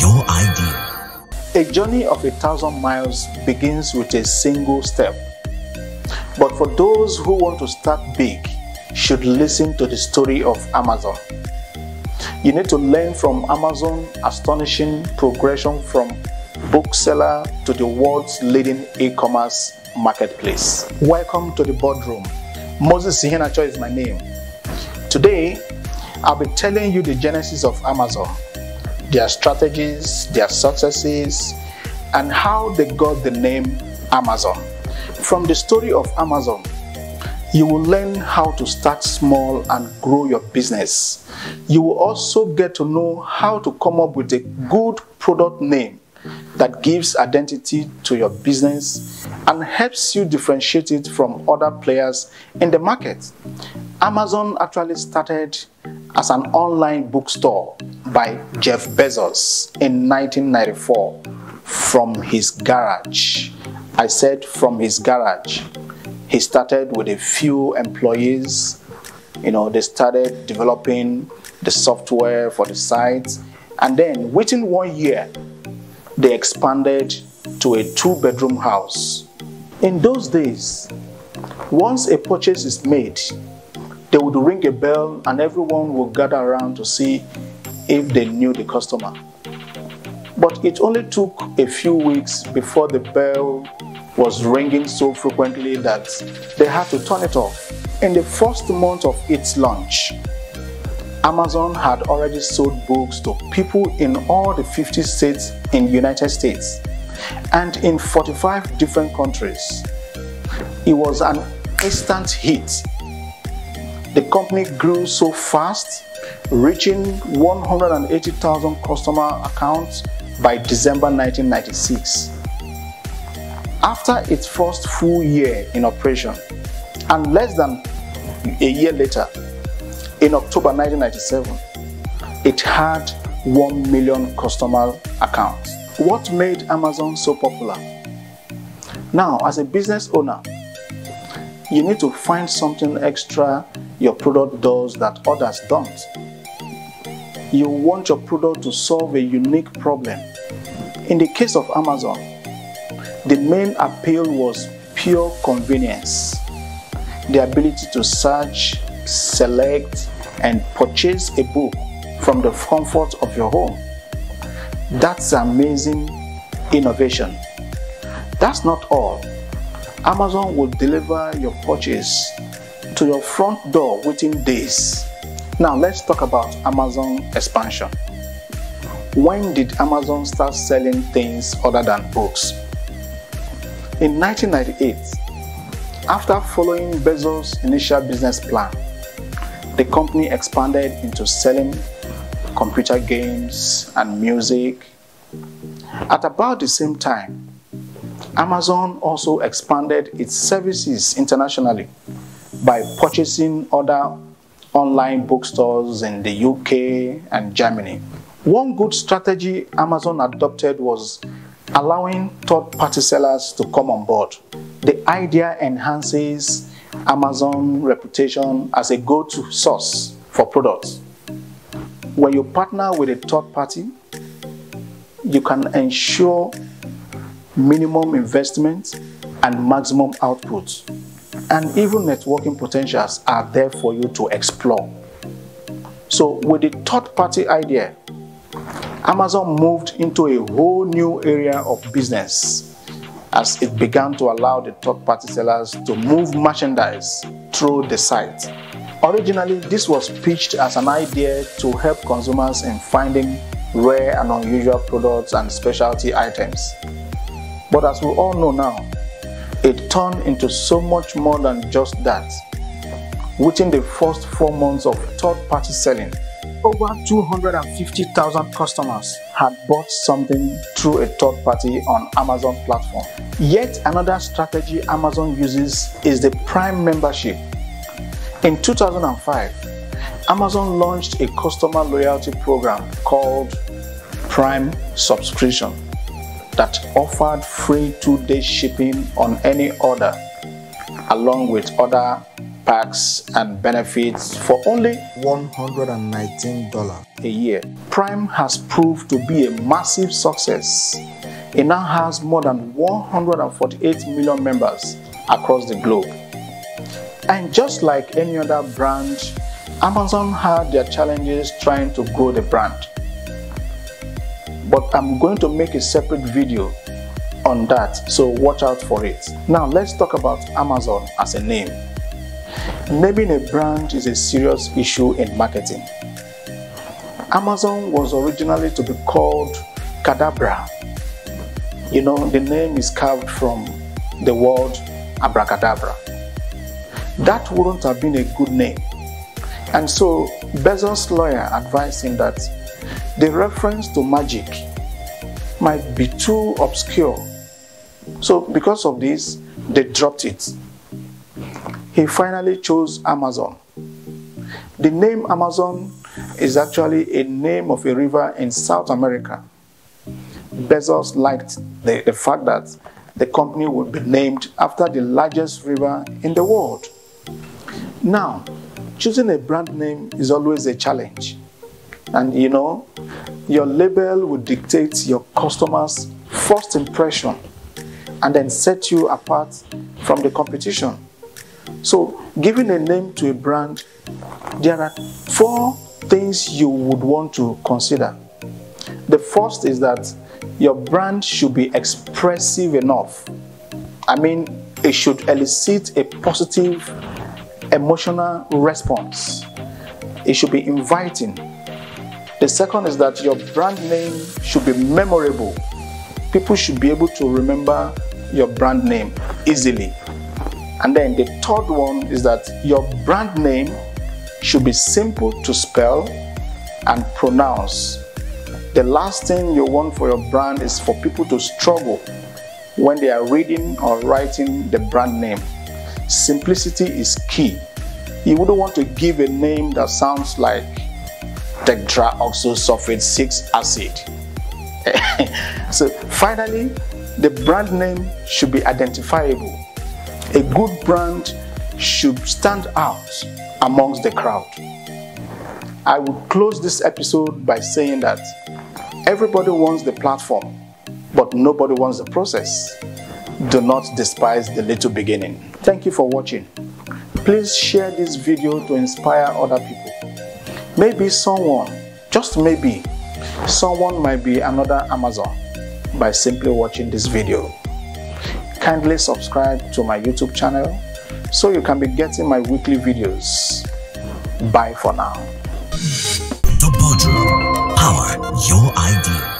your idea. A journey of 1,000 miles begins with a single step. But for those who want to start big, should listen to the story of Amazon. You need to learn from Amazon's astonishing progression from bookseller to the world's leading e-commerce marketplace. Welcome to the Boardroom. Moses Sihenacho is my name. Today, I'll be telling you the genesis of Amazon, their strategies, their successes, and how they got the name Amazon. From the story of Amazon, you will learn how to start small and grow your business. You will also get to know how to come up with a good product name that gives identity to your business and helps you differentiate it from other players in the market. Amazon actually started as an online bookstore by Jeff Bezos in 1994 from his garage. I said from his garage. He started with a few employees. They started developing the software for the site, and then within 1 year, they expanded to a 2-bedroom house. In those days, once a purchase is made, they would ring a bell and everyone would gather around to see if they knew the customer. But it only took a few weeks before the bell was ringing so frequently that they had to turn it off. In the first month of its launch, Amazon had already sold books to people in all the 50 states in the United States and in 45 different countries. It was an instant hit. The company grew so fast, reaching 180,000 customer accounts by December 1996. After its first full year in operation, and less than a year later, in October 1997, it had 1 million customer accounts. What made Amazon so popular? Now, as a business owner, you need to find something extra your product does that others don't. You want your product to solve a unique problem. In the case of Amazon, the main appeal was pure convenience. The ability to search, select, and purchase a book from the comfort of your home. That's amazing innovation. That's not all. Amazon will deliver your purchase to your front door within days. Now let's talk about Amazon expansion. When did Amazon start selling things other than books? In 1998, after following Bezos' initial business plan, the company expanded into selling computer games and music. At about the same time, Amazon also expanded its services internationally by purchasing other online bookstores in the UK and Germany. One good strategy Amazon adopted was allowing third-party sellers to come on board. The idea enhances Amazon's reputation as a go-to source for products. When you partner with a third party, you can ensure minimum investment and maximum output, and even networking potentials are there for you to explore. So with the third-party idea, Amazon moved into a whole new area of business as it began to allow the third-party sellers to move merchandise through the site. Originally, this was pitched as an idea to help consumers in finding rare and unusual products and specialty items. But as we all know now, it turned into so much more than just that. Within the first 4 months of third-party selling, over 250,000 customers had bought something through a third party on Amazon platform. Yet another strategy Amazon uses is the Prime membership. In 2005, Amazon launched a customer loyalty program called Prime Subscription that offered free 2-day shipping on any order, along with other perks and benefits for only $119 a year. Prime has proved to be a massive success. It now has more than 148 million members across the globe. And just like any other brand, Amazon had their challenges trying to grow the brand. But I'm going to make a separate video on that, so watch out for it. Now let's talk about Amazon as a name. Naming a brand is a serious issue in marketing. Amazon was originally to be called Cadabra. You know, the name is carved from the word abracadabra. That wouldn't have been a good name. And so Bezos' lawyer advised him that the reference to magic might be too obscure. So because of this, they dropped it. He finally chose Amazon. The name Amazon is actually a name of a river in South America. Bezos liked the fact that the company would be named after the largest river in the world. Now, choosing a brand name is always a challenge. And you know, your label will dictate your customers' first impression and then set you apart from the competition. So, giving a name to a brand, there are 4 things you would want to consider. The first is that your brand should be expressive enough. I mean, it should elicit a positive emotional response. It should be inviting. The second is that your brand name should be memorable. People should be able to remember your brand name easily. And then the third one is that your brand name should be simple to spell and pronounce. The last thing you want for your brand is for people to struggle when they are reading or writing the brand name. Simplicity is key. You wouldn't want to give a name that sounds like tetraoxosulfate 6 acid. So finally, the brand name should be identifiable. A good brand should stand out amongst the crowd. I would close this episode by saying that everybody wants the platform, but nobody wants the process. Do not despise the little beginning. Thank you for watching. Please share this video to inspire other people. Maybe someone, just maybe, someone might be another Amazon by simply watching this video. Kindly subscribe to my YouTube channel so you can be getting my weekly videos. Bye for now. The Boardroom. Power your idea.